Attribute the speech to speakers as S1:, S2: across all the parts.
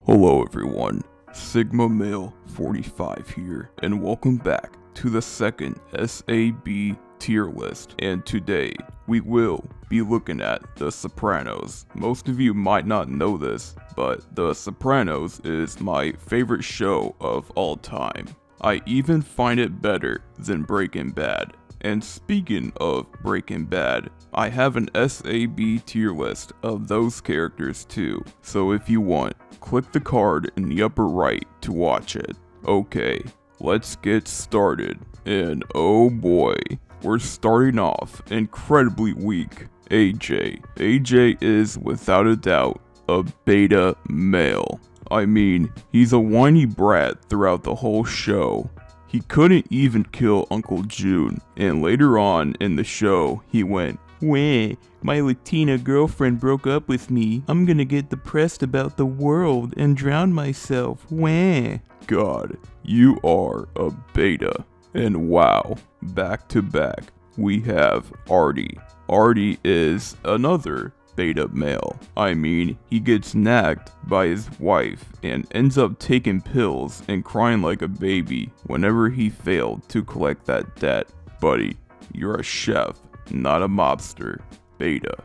S1: Hello everyone, Sigma Male 45 here, and welcome back to the second SAB tier list. And today, we will be looking at The Sopranos. Most of you might not know this, but The Sopranos is my favorite show of all time. I even find it better than Breaking Bad. And speaking of Breaking Bad, I have an SAB tier list of those characters too, so if you want, click the card in the upper right to watch it. Okay, let's get started. And oh boy, we're starting off incredibly weak. AJ. AJ is without a doubt a beta male. I mean, he's a whiny brat throughout the whole show. He couldn't even kill Uncle June, and later on in the show, he went, "Wah, my Latina girlfriend broke up with me. I'm gonna get depressed about the world and drown myself. Wah." God, you are a beta. And wow, back to back, we have Artie. Artie is another beta male. I mean, he gets nagged by his wife and ends up taking pills and crying like a baby whenever he failed to collect that debt. Buddy, you're a chef, not a mobster. Beta.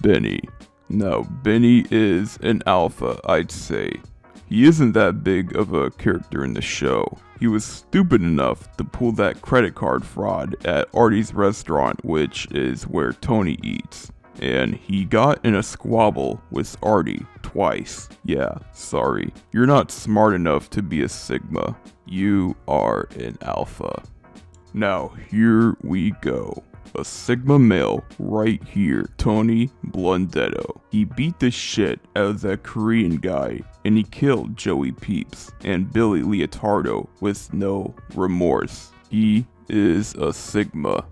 S1: Benny. Now, Benny is an alpha, I'd say. He isn't that big of a character in the show. He was stupid enough to pull that credit card fraud at Artie's restaurant, which is where Tony eats. And he got in a squabble with Artie twice. Yeah, sorry. You're not smart enough to be a Sigma. You are an alpha. Now, here we go. A Sigma male right here, Tony Blundetto. He beat the shit out of that Korean guy and he killed Joey Peeps and Billy Leotardo with no remorse. He is a Sigma.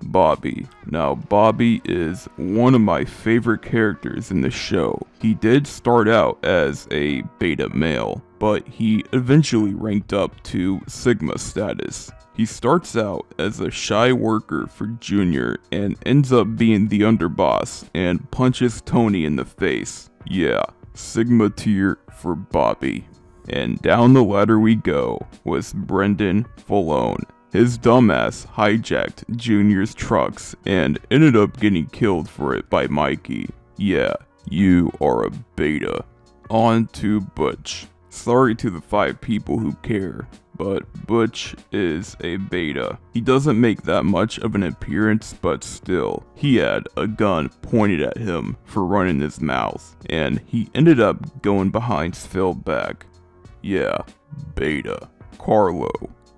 S1: Bobby. Now, Bobby is one of my favorite characters in the show. He did start out as a beta male, but he eventually ranked up to Sigma status. He starts out as a shy worker for Junior and ends up being the underboss and punches Tony in the face. Yeah, Sigma tier for Bobby. And down the ladder we go with Brendan Falone. His dumbass hijacked Junior's trucks and ended up getting killed for it by Mikey. Yeah, you are a beta. On to Butch. Sorry to the 5 people who care, but Butch is a beta. He doesn't make that much of an appearance, but still, he had a gun pointed at him for running his mouth, and he ended up going behind Phil's back. Yeah, beta. Carlo.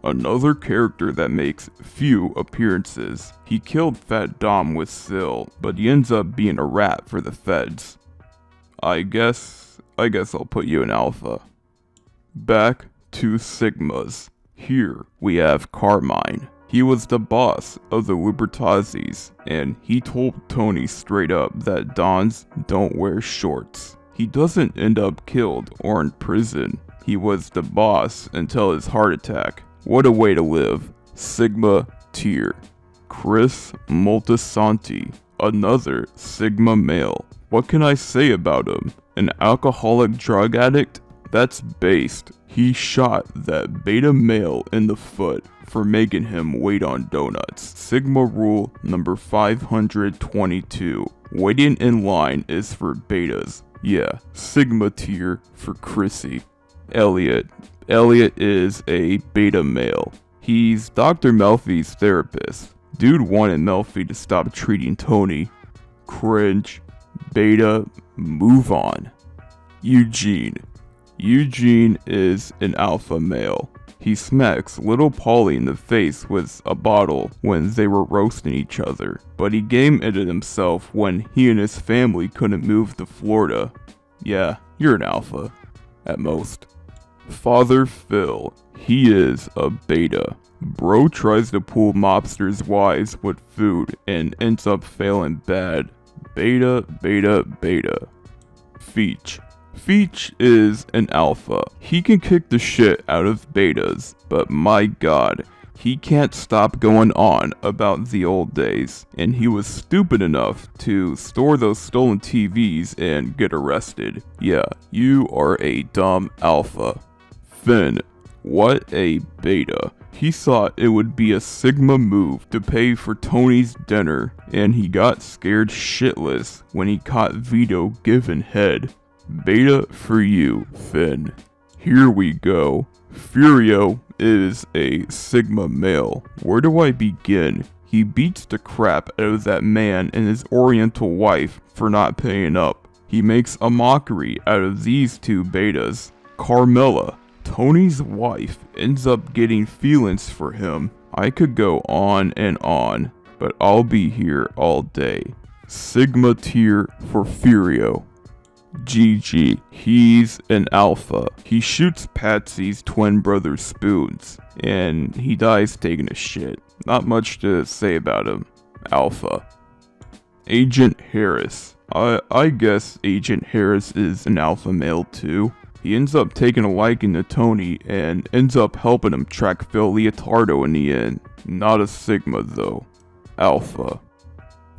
S1: Another character that makes few appearances. He killed Fat Dom with Sil, but he ends up being a rat for the feds. I guess I'll put you in alpha. Back to Sigmas. Here we have Carmine. He was the boss of the Libertazis, and he told Tony straight up that Dons don't wear shorts. He doesn't end up killed or in prison. He was the boss until his heart attack. What a way to live. Sigma tier. Chris Moltisanti. Another Sigma male. What can I say about him? An alcoholic drug addict? That's based. He shot that beta male in the foot for making him wait on donuts. Sigma rule number 522. Waiting in line is for betas. Yeah, Sigma tier for Chrissy. Elliot. Elliot is a beta male. He's Dr. Melfi's therapist. Dude wanted Melfi to stop treating Tony. Cringe. Beta. Move on. Eugene. Eugene is an alpha male. He smacks little Polly in the face with a bottle when they were roasting each other, but he game edited himself when he and his family couldn't move to Florida. Yeah, you're an alpha. At most. Father Phil. He is a beta. Bro tries to pull mobsters' wives with food and ends up failing bad. Beta, beta, beta. Feech. Feech is an alpha. He can kick the shit out of betas, but my god, He can't stop going on about the old days, and he was stupid enough to store those stolen TVs and get arrested. Yeah, you are a dumb alpha. Finn, what a beta. He thought it would be a Sigma move to pay for Tony's dinner, and he got scared shitless when he caught Vito giving head. Beta for you, Finn. Here we go. Furio is a Sigma male. Where do I begin? He beats the crap out of that man and his oriental wife for not paying up. He makes a mockery out of these two betas. Carmela, Tony's wife, ends up getting feelings for him. I could go on and on, but I'll be here all day. Sigma tier for Furio. GG, he's an alpha. He shoots Patsy's twin brother Spoons, and he dies taking a shit. Not much to say about him. Alpha. Agent Harris. I guess Agent Harris is an alpha male too. He ends up taking a liking to Tony and ends up helping him track Phil Leotardo in the end. Not a Sigma though. Alpha.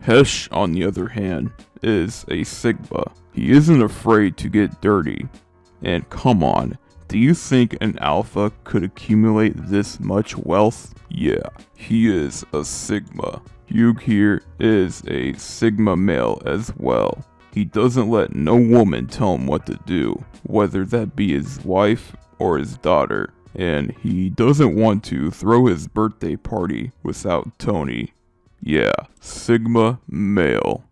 S1: Hesh, on the other hand, is a Sigma. He isn't afraid to get dirty. And come on, do you think an alpha could accumulate this much wealth? Yeah, he is a Sigma. Hugh here is a Sigma male as well. He doesn't let no woman tell him what to do, whether that be his wife or his daughter. And he doesn't want to throw his birthday party without Tony. Yeah, Sigma male.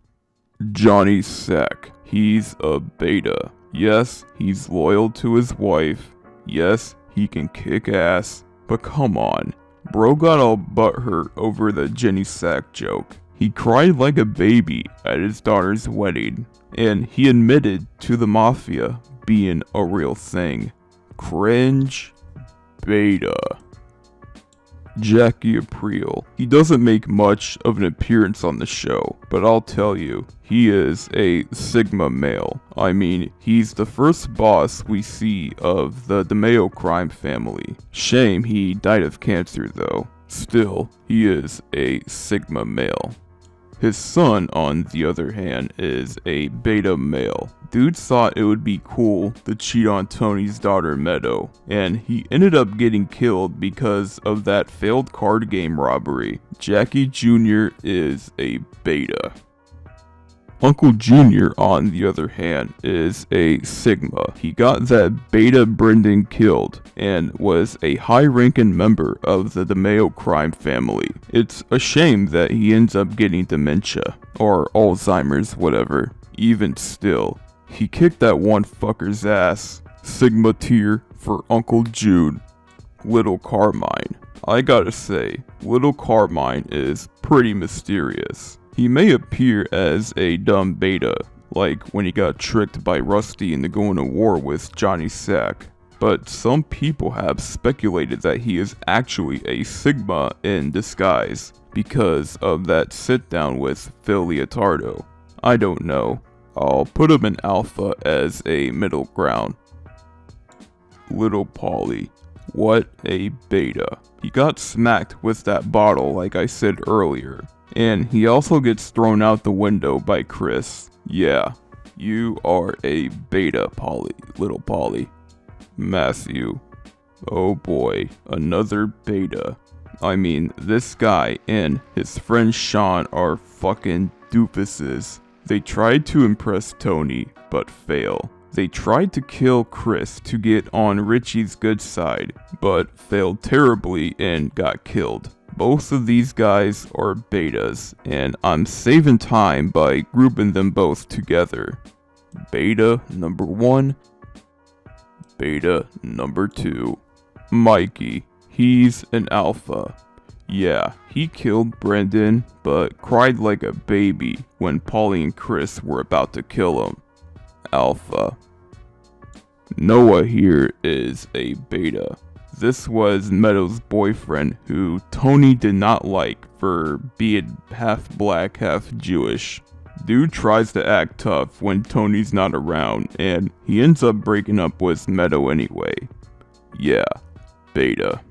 S1: Johnny Sack. He's a beta. Yes, he's loyal to his wife. Yes, he can kick ass. But come on. Bro got all butthurt over the Jenny Sack joke. He cried like a baby at his daughter's wedding. And he admitted to the mafia being a real thing. Cringe. Beta. Jackie Aprile. He doesn't make much of an appearance on the show, but I'll tell you, he is a Sigma male. I mean, he's the first boss we see of the DeMeo crime family. Shame he died of cancer though. Still, he is a Sigma male. His son, on the other hand, is a beta male. Dude thought it would be cool to cheat on Tony's daughter Meadow, and he ended up getting killed because of that failed card game robbery. Jackie Jr. is a beta. Uncle Jr., on the other hand, is a Sigma. He got that beta Brendan killed and was a high-ranking member of the DeMeo crime family. It's a shame that he ends up getting dementia, or Alzheimer's, whatever. Even still, he kicked that one fucker's ass. Sigma tier for Uncle Jude. Little Carmine. I gotta say, Little Carmine is pretty mysterious. He may appear as a dumb beta, like when he got tricked by Rusty into going to war with Johnny Sack, but some people have speculated that he is actually a Sigma in disguise because of that sit down with Phil Leotardo. I don't know. I'll put him in alpha as a middle ground. Little Polly. What a beta. He got smacked with that bottle like I said earlier. And he also gets thrown out the window by Chris. Yeah, you are a beta, Polly, Little Polly. Matthew. Oh boy, another beta. I mean, this guy and his friend Sean are fucking doofuses. They tried to impress Tony, but fail. They tried to kill Chris to get on Richie's good side, but failed terribly and got killed. Both of these guys are betas, and I'm saving time by grouping them both together. Beta number 1, beta number 2. Mikey, he's an alpha. Yeah, he killed Brendan, but cried like a baby when Polly and Chris were about to kill him. Alpha. Noah here is a beta. This was Meadow's boyfriend who Tony did not like for being half black, half Jewish. Dude tries to act tough when Tony's not around, and he ends up breaking up with Meadow anyway. Yeah, beta.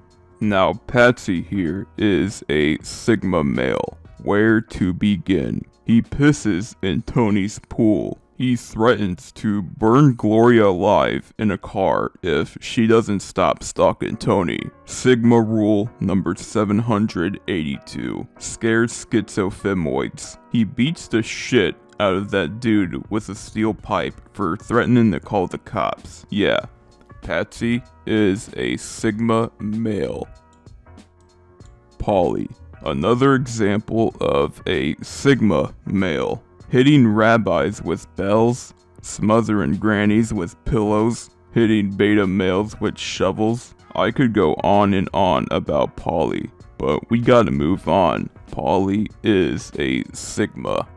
S1: Now, Patsy here is a Sigma male. Where to begin? He pisses in Tony's pool. He threatens to burn Gloria alive in a car if she doesn't stop stalking Tony. Sigma rule number 782. Scared schizophrenoids. He beats the shit out of that dude with a steel pipe for threatening to call the cops. Yeah, Patsy is a Sigma male. Polly. Another example of a Sigma male. Hitting rabbis with bells, smothering grannies with pillows, hitting beta males with shovels. I could go on and on about Polly, but we gotta move on. Polly is a Sigma.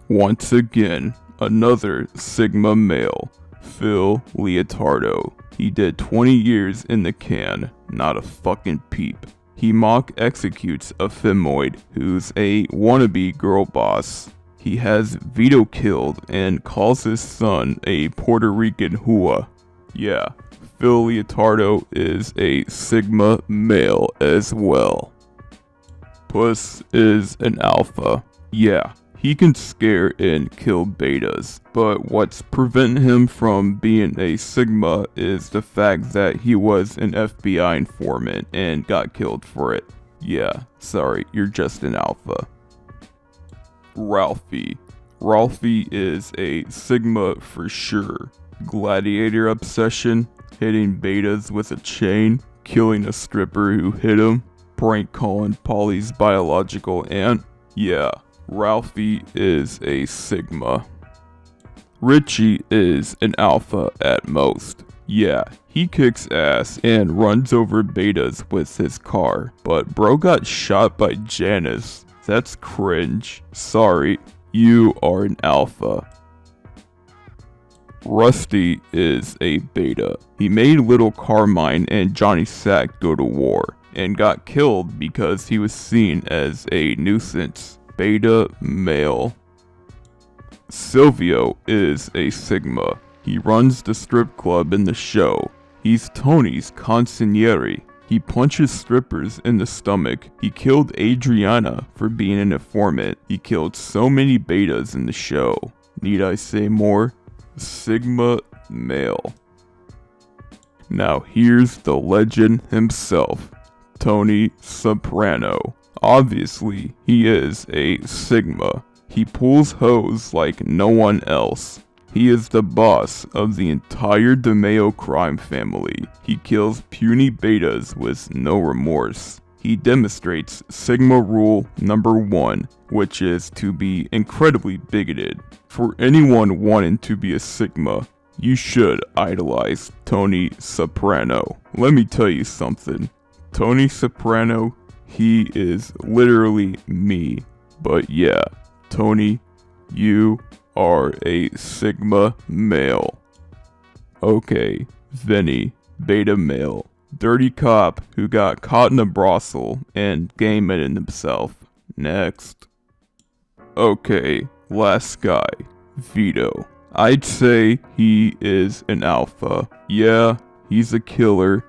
S1: Once again, another Sigma male. Phil Leotardo. He did 20 years in the can, not a fucking peep. He mock executes a femoid who's a wannabe girl boss. He has Vito killed and calls his son a Puerto Rican hua. Yeah, Phil Leotardo is a Sigma male as well. Puss is an alpha. Yeah, he can scare and kill betas, but what's preventing him from being a Sigma is the fact that he was an FBI informant and got killed for it. Yeah, sorry, you're just an alpha. Ralphie. Ralphie is a Sigma for sure. Gladiator obsession, hitting betas with a chain, killing a stripper who hit him, prank calling Polly's biological aunt. Yeah, Ralphie is a Sigma. Richie is an alpha at most. Yeah, he kicks ass and runs over betas with his car, but bro got shot by Janice. That's cringe. Sorry, you are an alpha. Rusty is a beta. He made Little Carmine and Johnny Sack go to war, and got killed because he was seen as a nuisance. Beta male. Silvio is a Sigma. He runs the strip club in the show. He's Tony's consigliere. He punches strippers in the stomach. He killed Adriana for being an informant. He killed so many betas in the show. Need I say more? Sigma male. Now here's the legend himself, Tony Soprano. Obviously, he is a Sigma. He pulls hoes like no one else. He is the boss of the entire DeMeo crime family. He kills puny betas with no remorse. He demonstrates Sigma rule number 1, which is to be incredibly bigoted. For anyone wanting to be a Sigma, you should idolize Tony Soprano. Let me tell you something. Tony Soprano, he is literally me. But yeah, Tony, you are a Sigma male. Okay, Vinny, beta male. Dirty cop who got caught in a brothel and game-ended himself. Next. Okay, last guy, Vito. I'd say he is an alpha. Yeah, he's a killer.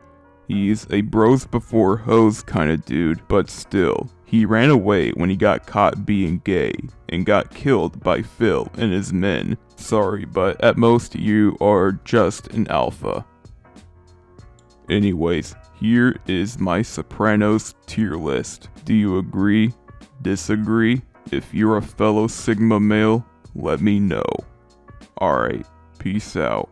S1: He's a bros before hoes kind of dude, but still, he ran away when he got caught being gay and got killed by Phil and his men. Sorry, but at most you are just an alpha. Anyways, here is my Sopranos tier list. Do you agree? Disagree? If you're a fellow Sigma male, let me know. Alright, peace out.